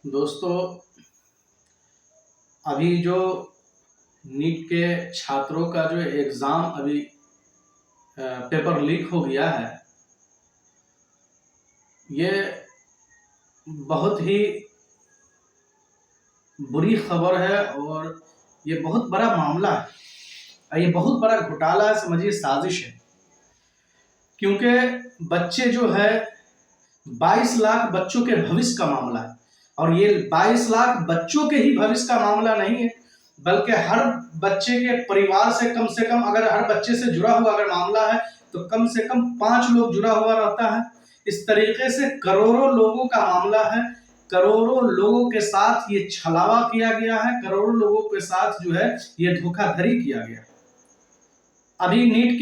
दोस्तों, अभी जो नीट के छात्रों का जो एग्ज़ाम अभी पेपर लीक हो गया है, ये बहुत ही बुरी खबर है और ये बहुत बड़ा मामला है और ये बहुत बड़ा घोटाला है, समझिए साजिश है। क्योंकि बच्चे जो है 22 लाख बच्चों के भविष्य का मामला है और ये 22 लाख बच्चों के ही भविष्य का मामला नहीं है, बल्कि हर बच्चे के परिवार से कम अगर हर बच्चे से जुड़ा हुआ अगर मामला है तो कम से कम 5 लोग जुड़ा हुआ रहता है। इस तरीके से करोड़ों लोगों का मामला है, करोड़ों लोगों के साथ ये छलावा किया गया है, करोड़ों लोगों के साथ जो है ये धोखाधड़ी किया गया। अभी नीट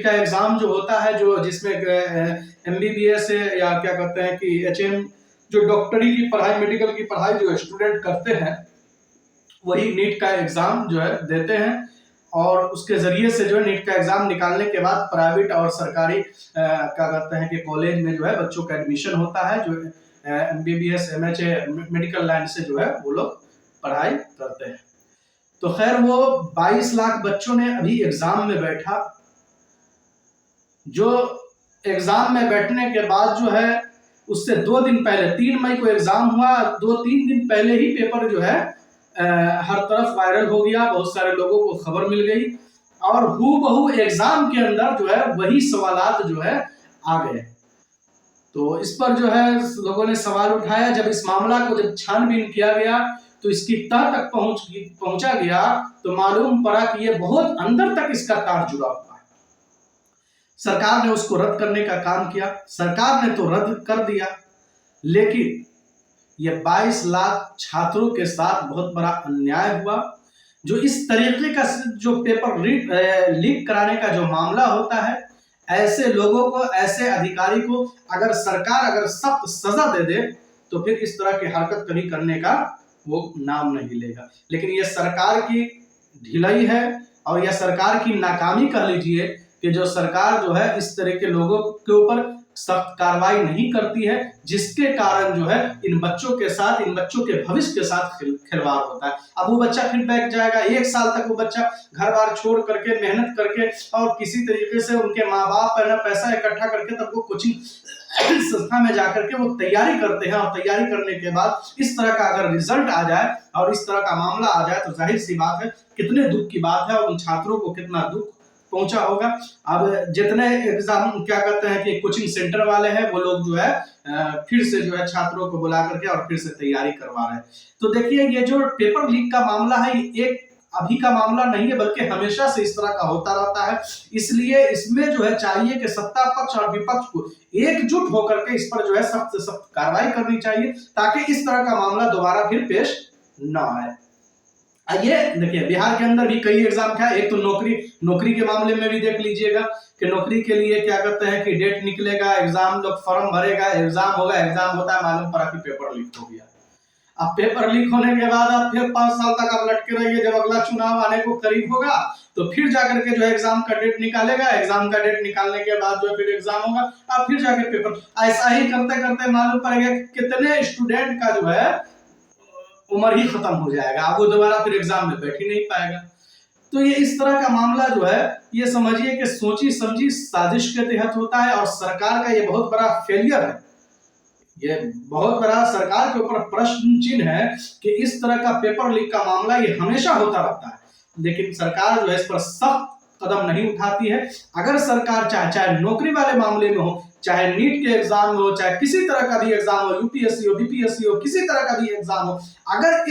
का एग्जाम जो होता है, जो जिसमें एमबीबीएस या क्या कहते हैं कि एचएम, जो डॉक्टरी की पढ़ाई, मेडिकल की पढ़ाई जो स्टूडेंट करते हैं, वही नीट का एग्जाम जो है देते हैं और उसके जरिए से जो है नीट का एग्जाम निकालने के बाद प्राइवेट और सरकारी क्या कहते हैं कि कॉलेज में जो है बच्चों का एडमिशन होता है, जो एमबीबीएस एमएचए मेडिकल लाइन से जो है वो लोग पढ़ाई करते हैं। तो खैर, वो 22 लाख बच्चों ने अभी एग्जाम में बैठा, जो एग्जाम में बैठने के बाद जो है उससे 2 दिन पहले 3 मई को एग्जाम हुआ, 2-3 दिन पहले ही पेपर जो है हर तरफ वायरल हो गया, बहुत सारे लोगों को खबर मिल गई और हूबहू एग्जाम के अंदर जो है वही सवालात जो है आ गए। तो इस पर जो है लोगों ने सवाल उठाया। जब इस मामला को जब छानबीन किया गया तो इसकी तह तक पहुंचा गया तो मालूम पड़ा कि ये बहुत अंदर तक इसका तार जुड़ा हुआ है। सरकार ने उसको रद्द करने का काम किया, सरकार ने तो रद्द कर दिया, लेकिन ये 22 लाख छात्रों के साथ बहुत बड़ा अन्याय हुआ। जो इस तरीके का जो पेपर लीक कराने का जो मामला होता है, ऐसे लोगों को, ऐसे अधिकारी को अगर सरकार अगर सख्त सजा दे दे तो फिर इस तरह की हरकत कभी करने का वो नाम नहीं लेगा। लेकिन ये सरकार की ढिलाई है और यह सरकार की नाकामी कह लीजिए कि जो सरकार जो है इस तरह के लोगों के ऊपर सख्त कार्रवाई नहीं करती है, जिसके कारण जो है इन बच्चों के साथ, इन बच्चों के भविष्य के साथ खिलवाड़ होता है। अब वो बच्चा फिर बैठ जाएगा, 1 साल तक वो बच्चा घर बार छोड़ करके, मेहनत करके और किसी तरीके से उनके माँ बाप पैसा इकट्ठा करके तब वो कोचिंग संस्था में जाकर के वो तैयारी करते हैं और तैयारी करने के बाद इस तरह का अगर रिजल्ट आ जाए और इस तरह का मामला आ जाए तो जाहिर सी बात है कितने दुख की बात है और उन छात्रों को कितना दुख पहुंचा होगा। अब जितने एग्जाम क्या कहते हैं कि कोचिंग सेंटर वाले हैं वो लोग जो है फिर से जो है छात्रों को बुला करके और फिर से तैयारी करवा रहे हैं। तो देखिए, ये जो पेपर लीक का मामला है एक अभी का मामला नहीं है, बल्कि हमेशा से इस तरह का होता रहता है। इसलिए इसमें जो है चाहिए कि सत्ता पक्ष और विपक्ष को एकजुट होकर के इस पर जो है सख्त से सख्त कार्रवाई करनी चाहिए, ताकि इस तरह का मामला दोबारा फिर पेश न आए। आइए देखिए, बिहार के अंदर भी कई एग्जाम क्या है। एक तो नौकरी के मामले में भी देख लीजिएगा कि नौकरी के लिए क्या कहते हैं कि डेट निकलेगा, एग्जाम लोग फॉर्म भरेगा, एग्जाम होगा, एग्जाम होता है, मालूम पड़ा कि पेपर लीक हो गया। अब पेपर लीक होने के बाद अब फिर 5 साल तक आप लटके रहिए। जब अगला चुनाव आने को करीब होगा तो फिर जाकर के जो है एग्जाम का डेट निकालेगा, एग्जाम का डेट निकालने के बाद जो है फिर एग्जाम होगा, अब फिर जाकर पेपर। ऐसा ही करते करते मालूम पड़ेगा कितने स्टूडेंट का जो है उम्र ही खत्म हो जाएगा, अब वो दोबारा फिर एग्जाम में बैठ ही नहीं पाएगा। तो ये इस तरह का मामला जो है ये समझिए कि सोची समझी साजिश के तहत होता है और सरकार का ये बहुत बड़ा फेलियर है। ये बहुत बड़ा सरकार के ऊपर प्रश्न चिन्ह है कि इस तरह का पेपर लीक का मामला ये हमेशा होता रहता है, लेकिन सरकार जो है इस पर सख्त कदम नहीं उठाती है। अगर सरकार चाहे नौकरी वाले मामले में हो, चाहे नीट के एग्जाम में हो, चाहे किसी तरह का भी एग्जाम हो, यूपीएससी हो, बीपीएससी हो, किसी तरह का भी एग्जाम हो, अगर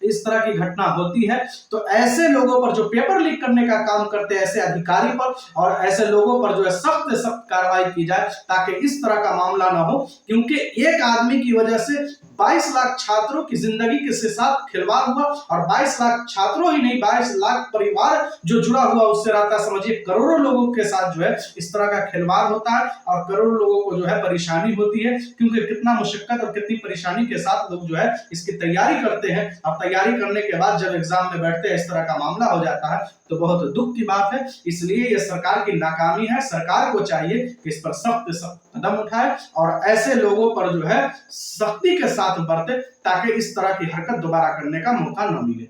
इस तरह की घटना होती है तो ऐसे लोगों पर जो पेपर लीक करने का काम करते हैं, ऐसे अधिकारी पर और ऐसे लोगों पर जो है सख्त से सख्त कार्रवाई की जाए, ताकि इस तरह का मामला ना हो। क्योंकि एक आदमी की वजह से 22 लाख छात्रों की जिंदगी के साथ खिलवाड़ हुआ और 22 लाख छात्रों ही नहीं, 22 लाख परिवार जो जुड़ा हुआ उससे रहता, समझिए करोड़ों लोगों के साथ जो है इस तरह का खिलवाड़ होता है और करोड़ों लोगों को जो है परेशानी होती है। क्योंकि कितना मुशक्कत और कितनी परेशानी के साथ लोग जो है इसकी तैयारी करते हैं और तैयारी करने के बाद जब एग्जाम में बैठते हैं इस तरह का मामला हो जाता है तो बहुत दुख की बात है। इसलिए ये सरकार की नाकामी है। सरकार को चाहिए कि इस पर सख्त सख्त कदम उठाए और ऐसे लोगों पर जो है सख्ती के साथ बरते ताकि इस तरह की हरकत दोबारा करने का मौका न मिले।